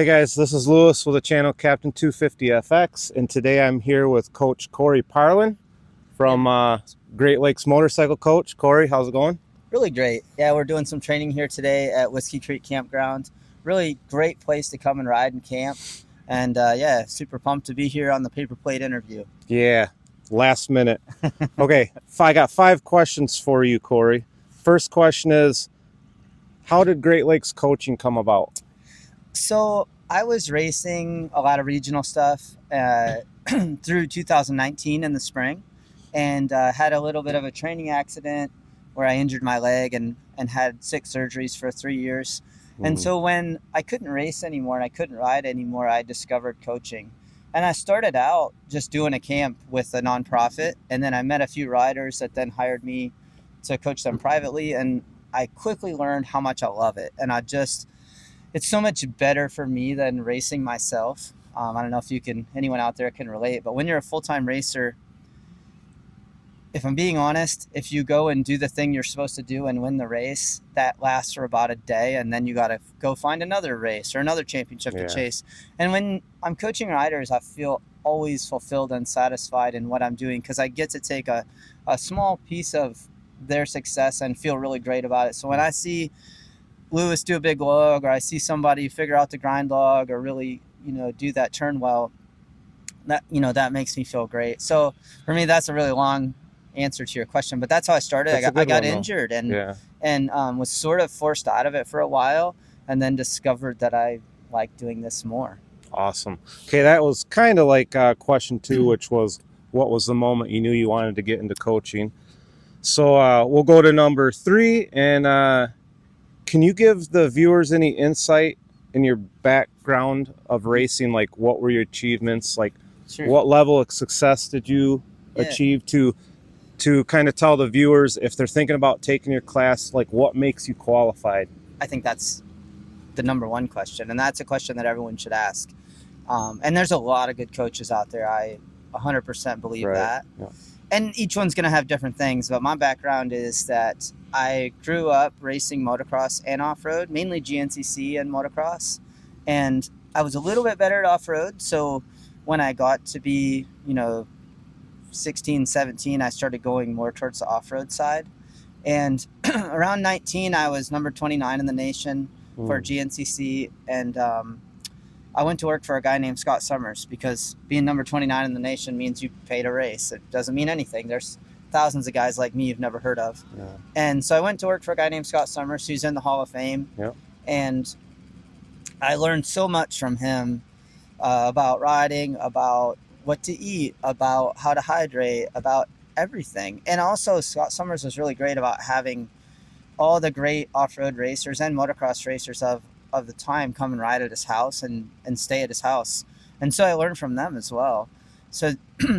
Hey guys, this is Lewis with the channel Captain 250FX, and today I'm here with Coach Corey Parlin from Great Lakes Motorcycle Coach. Corey, how's it going? Really great. Yeah, we're doing some training here today at Whiskey Creek Campground. Really great place to come and ride and camp. And yeah, super pumped to be here on the paper plate interview. Yeah, last minute. Okay, I got 5 questions for you, Corey. First question is, how did Great Lakes coaching come about? So I was racing a lot of regional stuff through 2019 in the spring, and had a little bit of a training accident where I injured my leg and had 6 surgeries for 3 years. And so when I couldn't race anymore and I couldn't ride anymore, I discovered coaching. And I started out just doing a camp with a nonprofit, and then I met a few riders that then hired me to coach them privately, and I quickly learned how much I love it. And it's so much better for me than racing myself. I don't know if anyone out there can relate, but when you're a full-time racer, if I'm being honest, if you go and do the thing you're supposed to do and win the race, that lasts for about a day, and then you got to go find another race or another championship to chase. And when I'm coaching riders, I feel always fulfilled and satisfied in what I'm doing because I get to take a small piece of their success and feel really great about it. So when I see Lewis do a big log, or I see somebody figure out the grind log, or really, do that turn well, that makes me feel great. So for me, that's a really long answer to your question, but that's how I started. I got injured and was sort of forced out of it for a while, and then discovered that I like doing this more. Awesome. Okay, that was kind of like question 2, which was, what was the moment you knew you wanted to get into coaching? So we'll go to number 3, and can you give the viewers any insight in your background of racing? Like, what were your achievements? Like, Sure. What level of success did you achieve to kind of tell the viewers, if they're thinking about taking your class, like, what makes you qualified? I think that's the number one question, and that's a question that everyone should ask. And there's a lot of good coaches out there. I 100% believe that. Yeah. And each one's going to have different things, but my background is that I grew up racing motocross and off-road, mainly GNCC and motocross, and I was a little bit better at off-road. So when I got to be 16, 17, I started going more towards the off-road side, and around 19 I was number 29 in the nation for GNCC, and I went to work for a guy named Scott Summers, because being number 29 in the nation means you pay to race. It doesn't mean anything. There's thousands of guys like me you've never heard of. Yeah. And so I went to work for a guy named Scott Summers, who's in the Hall of Fame. Yeah. And I learned so much from him about riding, about what to eat, about how to hydrate, about everything. And also Scott Summers was really great about having all the great off-road racers and motocross racers of the time come and ride at his house and stay at his house. And so I learned from them as well. So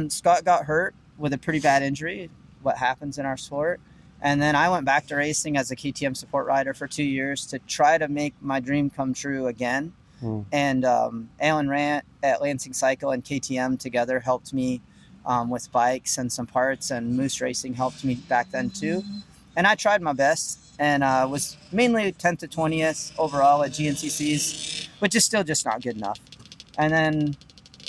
Scott got hurt with a pretty bad injury, what happens in our sport. And then I went back to racing as a KTM support rider for 2 years to try to make my dream come true again. And Alan Rant at Lansing Cycle and KTM together helped me with bikes and some parts, and Moose Racing helped me back then too. And I tried my best, and was mainly 10th to 20th overall at GNCCs, which is still just not good enough. And then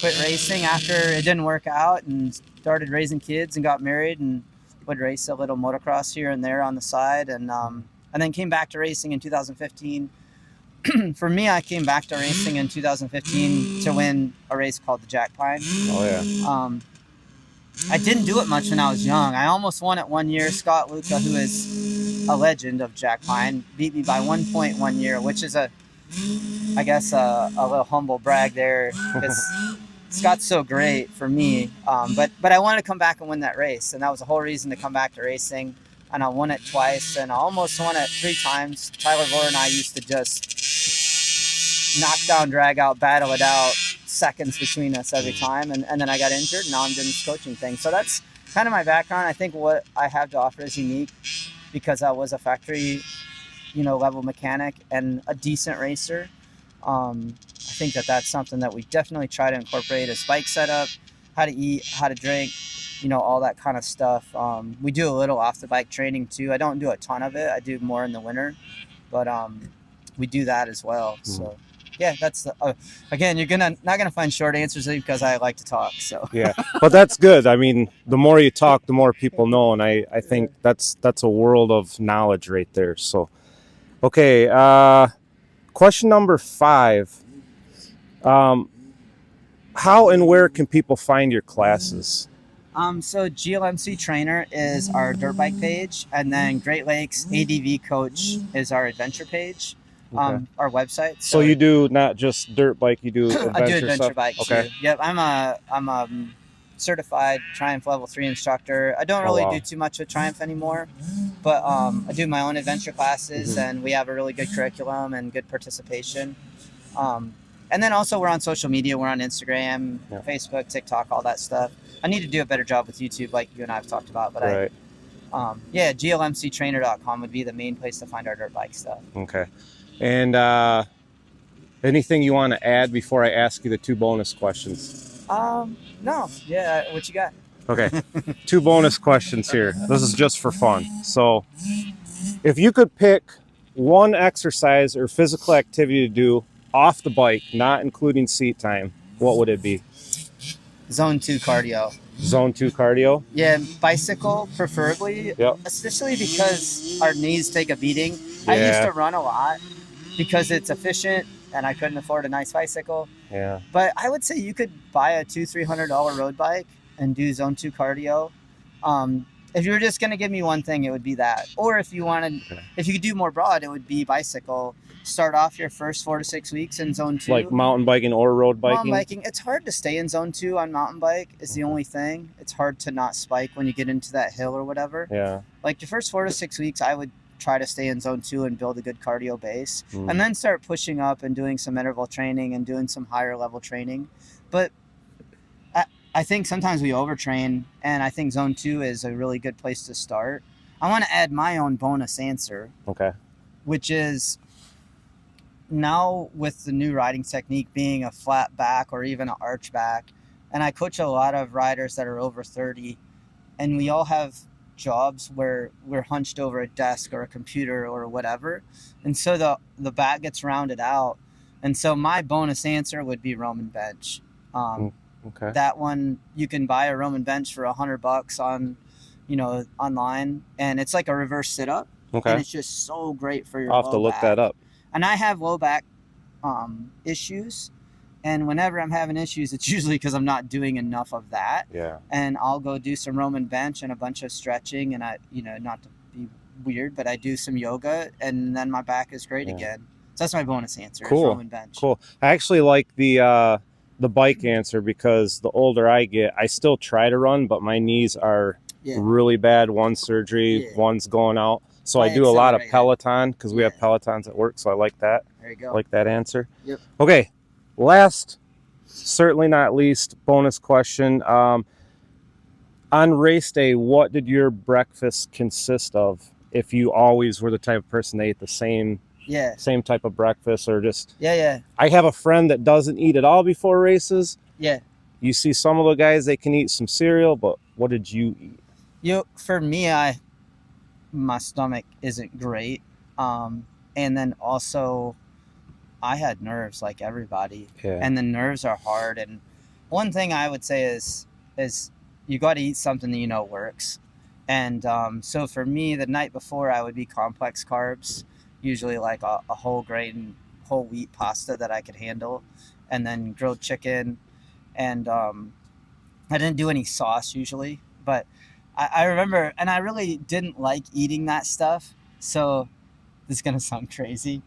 quit racing after it didn't work out, and started raising kids and got married, and would race a little motocross here and there on the side, and then came back to racing in 2015. For me, I came back to racing in 2015 to win a race called the Jack Pine. Oh yeah. I didn't do it much when I was young. I almost won it one year. Scott Luca, who is a legend of Jack Pine, beat me by 1 point one year, which is a little humble brag there, because Scott's so great for me. But I wanted to come back and win that race, and that was the whole reason to come back to racing. And I won it twice, and I almost won it 3 times. Tyler Gore and I used to just knock down, drag out, battle it out, seconds between us every time. And then I got injured, and now I'm doing this coaching thing. So that's kind of my background. I think what I have to offer is unique, because I was a factory, level mechanic and a decent racer. I think that's something that we definitely try to incorporate as bike setup, how to eat, how to drink, all that kind of stuff. We do a little off the bike training too. I don't do a ton of it. I do more in the winter, but we do that as well. So yeah, that's again, you're not gonna find short answers because I like to talk. So Yeah, but that's good. I mean, the more you talk, the more people know, and I think that's a world of knowledge right there. So, okay, question number 5. How and where can people find your classes? So GLMC Trainer is our dirt bike page, and then Great Lakes ADV Coach is our adventure page, Okay. our website. So you do not just dirt bike, you do I do adventure adventure stuff? bike Okay. too. Yep, I'm a certified Triumph Level 3 instructor. I don't Oh, really wow. do too much with Triumph anymore, but I do my own adventure classes, and we have a really good curriculum and good participation. And then also we're on social media. We're on Instagram, Facebook, TikTok, all that stuff. I need to do a better job with YouTube, like you and I have talked about. But Right. glmctrainer.com would be the main place to find our dirt bike stuff. Okay. And anything you want to add before I ask you the 2 bonus questions? No. Yeah, what you got? Okay. 2 bonus questions here. This is just for fun. So, if you could pick one exercise or physical activity to do off the bike, not including seat time, what would it be? Zone 2 cardio. Zone 2 cardio? Yeah, bicycle preferably. Yep. Especially because our knees take a beating. Yeah. I used to run a lot because it's efficient and I couldn't afford a nice bicycle. Yeah. But I would say you could buy a $200-$300 road bike and do zone 2 cardio. If you were just going to give me one thing, it would be that. Or if you wanted, if you could do more broad, it would be bicycle. Start off your first 4 to 6 weeks in zone 2. Like mountain biking or road biking? Mountain biking. It's hard to stay in zone 2 on mountain bike is the only thing. It's hard to not spike when you get into that hill or whatever. Yeah. Like your first 4 to 6 weeks, I would try to stay in zone 2 and build a good cardio base, and then start pushing up and doing some interval training and doing some higher level training. But I think sometimes we overtrain, and I think zone 2 is a really good place to start. I want to add my own bonus answer. Okay. Which is, now with the new riding technique being a flat back or even an arch back, and I coach a lot of riders that are over 30, and we all have jobs where we're hunched over a desk or a computer or whatever, and so the back gets rounded out. And so my bonus answer would be Roman bench. Okay. That one, you can buy a Roman bench for $100 on, online, and it's like a reverse sit-up. Okay. And it's just so great for your I'll have to look that up. And I have low back issues, and whenever I'm having issues, it's usually because I'm not doing enough of that. Yeah. And I'll go do some Roman bench and a bunch of stretching, and I, not to be weird, but I do some yoga, and then my back is great again. So that's my bonus answer. Cool. Roman bench. Cool. I actually like the bike answer because the older I get, I still try to run, but my knees are really bad. One's surgery, one's going out. So I do a lot of Peloton because we have Pelotons at work. So I like that. There you go. I like that answer. Yep. Okay. Last, certainly not least, bonus question. On race day, what did your breakfast consist of? If you always were the type of person that ate the same type of breakfast, or just I have a friend that doesn't eat at all before races. You see some of the guys, they can eat some cereal, but what did you eat? For me, my stomach isn't great, and then also I had nerves like everybody, and the nerves are hard. And one thing I would say is you got to eat something that works. And so for me, the night before, I would be complex carbs, usually like a whole grain, whole wheat pasta that I could handle, and then grilled chicken. And I didn't do any sauce usually, but I remember, and I really didn't like eating that stuff. So this is going to sound crazy,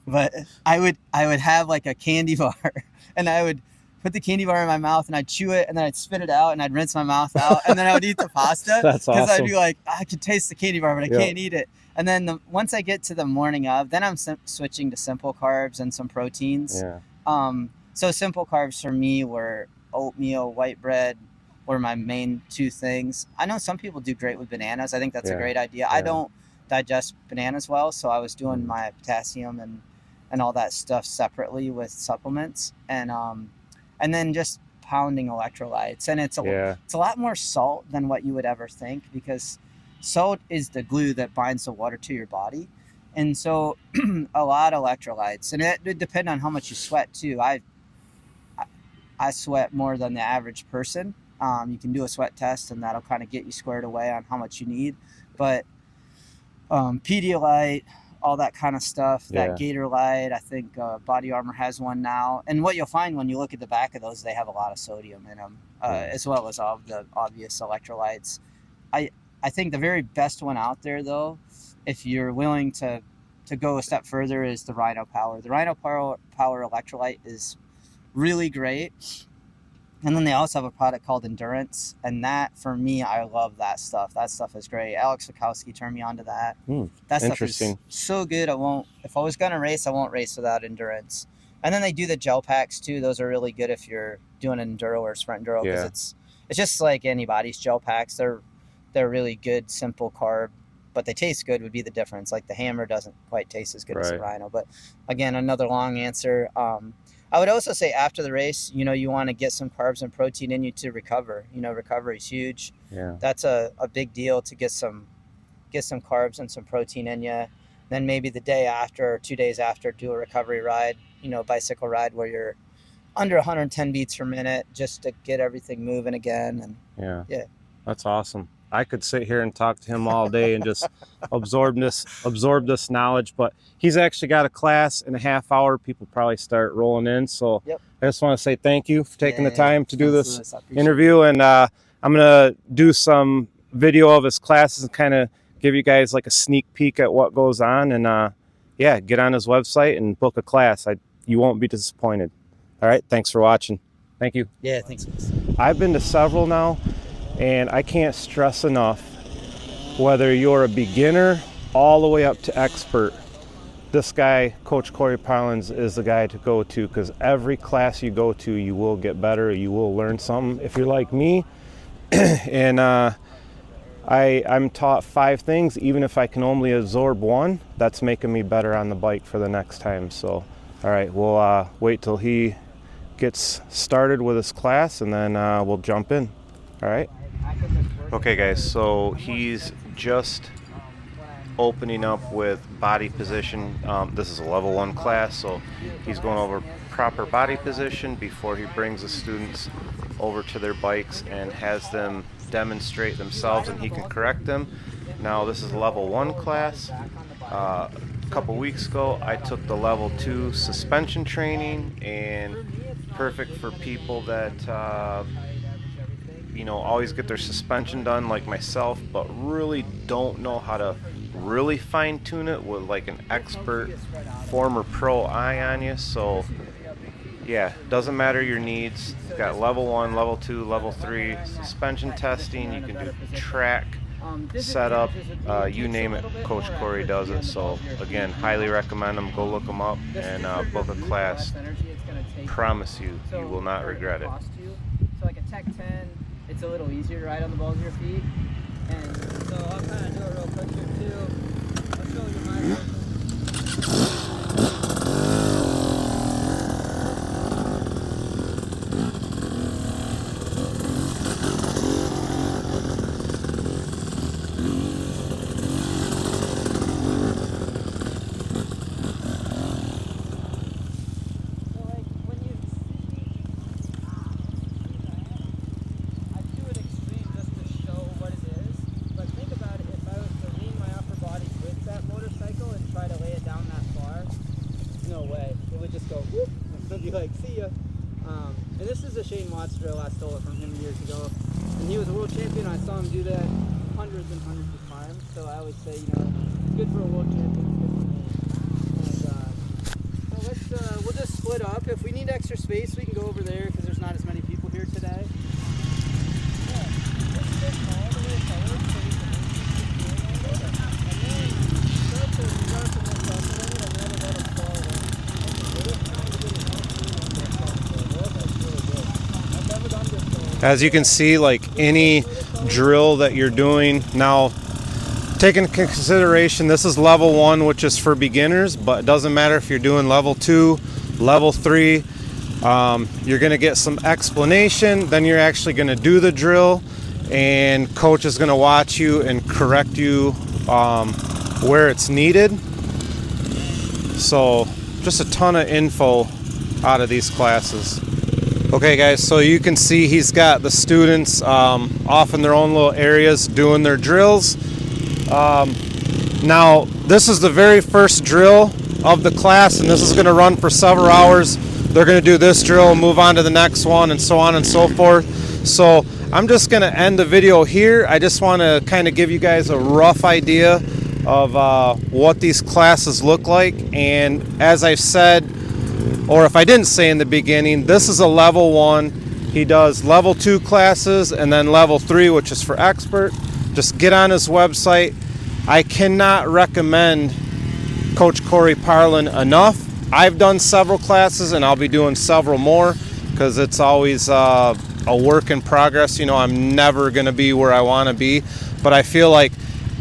but I would have like a candy bar, and I would put the candy bar in my mouth, and I'd chew it, and then I'd spit it out, and I'd rinse my mouth out, and then I would eat the pasta. That's awesome. Because I'd be like, I could taste the candy bar, but I can't eat it. And then once I get to the morning of, then I'm switching to simple carbs and some proteins. So simple carbs for me were oatmeal, white bread, were my main 2 things. I know some people do great with bananas. I think that's a great idea. I don't digest bananas well, so I was doing my potassium and all that stuff separately with supplements, and then just pounding electrolytes. And it's a lot more salt than what you would ever think, because salt is the glue that binds the water to your body. And so a lot of electrolytes, and it depends on how much you sweat too. I sweat more than the average person. You can do a sweat test, and that'll kind of get you squared away on how much you need. But Pedialyte, all that kind of stuff, that Gatorlyte, I think Body Armor has one now. And what you'll find when you look at the back of those, they have a lot of sodium in them, as well as all of the obvious electrolytes. I think the very best one out there, though, if you're willing to go a step further, is the Rhino Power. The Rhino Power electrolyte is really great. And then they also have a product called Endurance, and that, for me, I love that stuff. That stuff is great. Alex Wachowski turned me on to that. That stuff is so good. If I was gonna race, I won't race without Endurance. And then they do the gel packs too. Those are really good if you're doing an enduro or sprint enduro, because it's just like anybody's gel packs. They're really good, simple carb, but they taste good. Would be the difference. Like the Hammer doesn't quite taste as good as the Rhino. But again, another long answer. I would also say after the race, you want to get some carbs and protein in you to recover. Recovery is huge. Yeah. That's a big deal, to get some carbs and some protein in you. Then maybe the day after or 2 days after, do a recovery ride, bicycle ride where you're under 110 beats per minute, just to get everything moving again. And yeah. That's awesome. I could sit here and talk to him all day and just absorb this knowledge, but he's actually got a class in a half hour. People probably start rolling in. So I just want to say thank you for taking the time to do this interview. And I'm going to do some video of his classes and kind of give you guys like a sneak peek at what goes on. And get on his website and book a class. You won't be disappointed. All right. Thanks for watching. Thank you. Yeah, thanks. I've been to several now. And I can't stress enough, whether you're a beginner all the way up to expert, this guy, Coach Corey Parlin, is the guy to go to, because every class you go to, you will get better. You will learn something if you're like me. And I'm taught 5 things. Even if I can only absorb 1, that's making me better on the bike for the next time. So, all right, we'll wait till he gets started with his class, and then we'll jump in. All right. Okay guys, so he's just opening up with body position. This is a level 1 class, so he's going over proper body position before he brings the students over to their bikes and has them demonstrate themselves, and he can correct them. Now this is a level 1 class. A couple weeks ago I took the level 2 suspension training, and perfect for people that always get their suspension done like myself, but really don't know how to really fine tune it with like an expert former pro eye on you. So yeah, doesn't matter your needs. You've got level 1, level 2, level 3 suspension testing. You can do track setup, you name it, Coach Corey does it. So again, highly recommend them. Go look them up and book a class. Promise you, you will not regret it. So like a Tech 10, it's a little easier to ride on the balls of your feet. And so I'll kind of do it real quick here too. I'll show you my version. And this is a Shane Watts drill. I stole it from him years ago. And he was a world champion. I saw him do that hundreds and hundreds of times. So I always say, it's good for a world champion. It's good for me. And we'll just split up. If we need extra space, we can go over there because there's not as many people here today. Yeah, let's get all the way forward so we can and then start to sharpen this up a little and then let it fall in. As you can see, like any drill that you're doing now, take into consideration this is level 1, which is for beginners, but it doesn't matter if you're doing level 2, level 3. You're going to get some explanation, then you're actually going to do the drill, and coach is going to watch you and correct you where it's needed. So just a ton of info out of these classes. Okay guys, so you can see he's got the students off in their own little areas doing their drills. Now this is the very first drill of the class, and this is going to run for several hours. They're going to do this drill, move on to the next one, and so on and so forth. So I'm just going to end the video here. I just want to kind of give you guys a rough idea of what these classes look like. And as I've said, or if I didn't say in the beginning, this is a level 1. He does level 2 classes and then level 3, which is for expert. Just get on his website. I cannot recommend Coach Corey Parlin enough. I've done several classes and I'll be doing several more because it's always a work in progress. You know, I'm never going to be where I want to be, but I feel like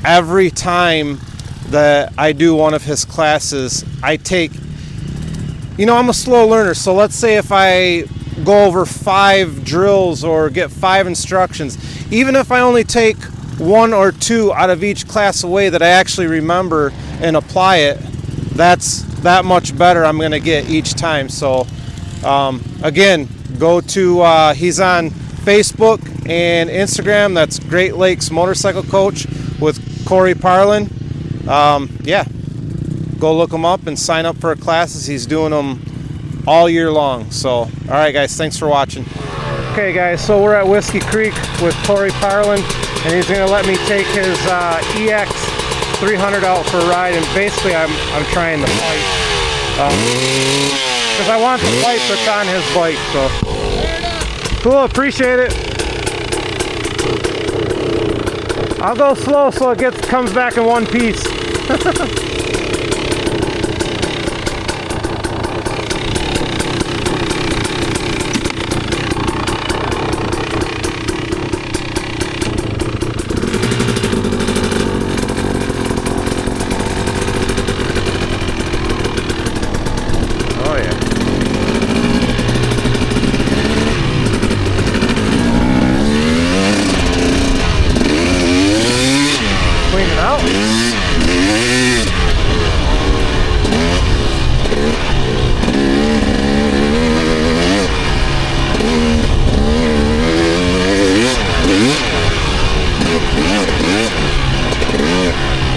every time that I do one of his classes, I take, you know, I'm a slow learner. So let's say if I go over 5 drills or get 5 instructions, even if I only take 1 or 2 out of each class away that I actually remember and apply it, that's that much better I'm going to get each time. So again, go to he's on Facebook and Instagram. That's Great Lakes Motorcycle Coach with Corey Parlin. Yeah, go look him up and sign up for classes. He's doing them all year long. So all right guys, thanks for watching. Okay guys, so we're at Whiskey Creek with Corey Parlin, and he's going to let me take his EX 300 out for a ride. And basically I'm trying the pipe because I want the pipe that's on his bike. So cool, appreciate it. I'll go slow so it comes back in one piece.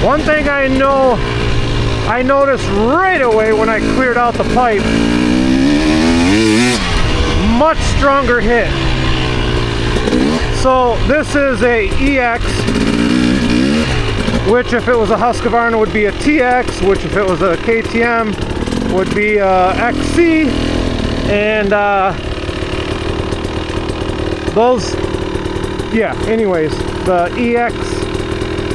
One thing I noticed right away when I cleared out the pipe, much stronger hit. So this is a EX, which if it was a Husqvarna would be a TX, which if it was a KTM would be a XC, and those, yeah, anyways, the EX,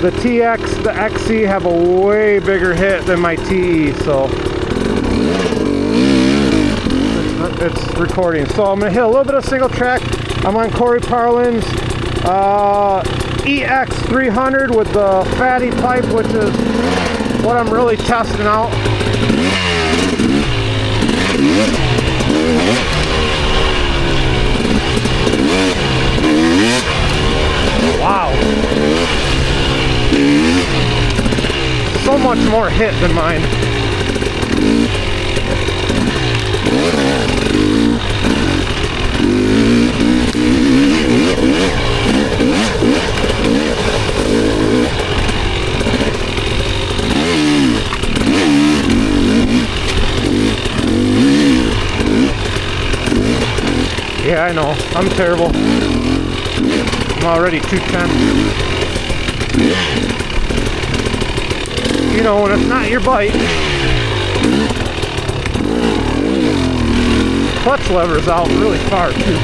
the TX, the XC have a way bigger hit than my TE, so it's recording. So I'm going to hit a little bit of single track. I'm on Corey Parlin's EX 300 with the fatty pipe, which is what I'm really testing out. Wow. So much more hit than mine. Yeah, I know. I'm terrible. I'm already 210. You know, when it's not your bike. Clutch lever's out really far too.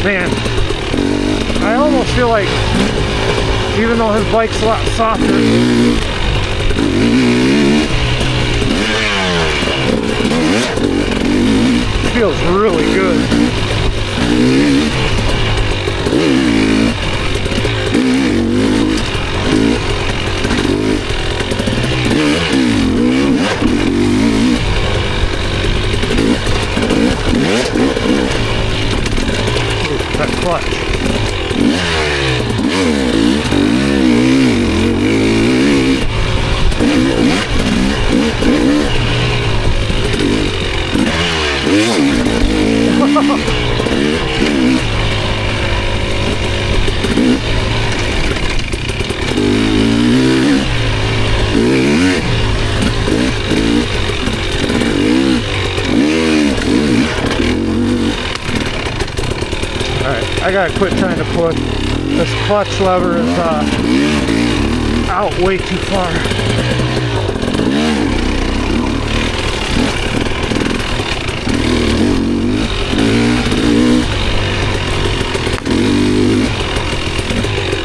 Man, I almost feel like, even though his bike's a lot softer, Feels really good. That clutch. Alright, I gotta quit trying to push. This clutch lever is out way too far.